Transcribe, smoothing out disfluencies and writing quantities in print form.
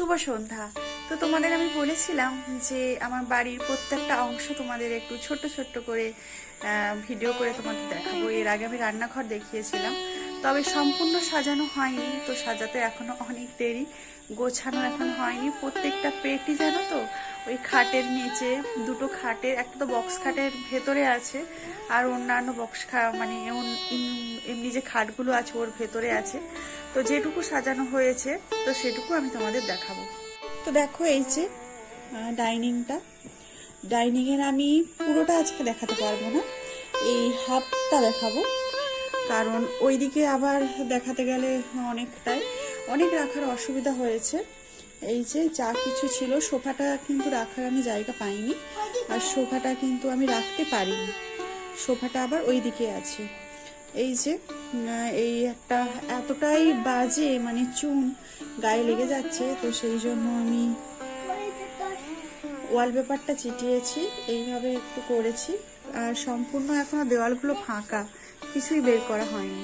শুভ সন্ধ্যা। তো তোমাদের আমি বলেছিলাম যে আমার বাড়ির প্রত্যেকটা অংশ তোমাদের একটু ছোট্ট ছোট্ট করে ভিডিও করে তোমাদের দেখাবো। এর আগে আমি রান্নাঘর দেখিয়েছিলাম, তবে সম্পূর্ণ সাজানো হয়নি, তো সাজাতে এখনো অনেক দেরি, গোছানো এখন হয়নি। প্রত্যেকটা পেটি জানো তো, ওই খাটের নিচে দুটো খাটের, একটা তো বক্স খাটের ভেতরে আছে, আর অন্যান্য বক্স মানে এমনি যে খাটগুলো আছে ওর ভেতরে আছে। তো যেটুকু সাজানো হয়েছে তো সেটুকু আমি তোমাদের দেখাবো। তো দেখো এই যে ডাইনিংয়ের আমি পুরোটা আজকে দেখাতে পারবো না, এই হাফটা দেখাবো, কারণ ওইদিকে আবার দেখাতে গেলে অনেক রাখার অসুবিধা হয়েছে। এই যে যা কিছু ছিল, সোফাটা কিন্তু রাখার আমি জায়গা পাইনি, আর সোফাটা কিন্তু আমি রাখতে পারিনি, সোফাটা আবার ওই দিকে আছে। এই যে এই একটা এতটাই বাজে মানে চুন গায়ে লেগে যাচ্ছে, তো সেই জন্য আমি ওয়ালপেপারটা চিটিয়েছি, এইভাবে একটু করেছি। আর সম্পূর্ণ এখনো দেওয়ালগুলো ফাঁকা, কিছুই বের করা হয়নি।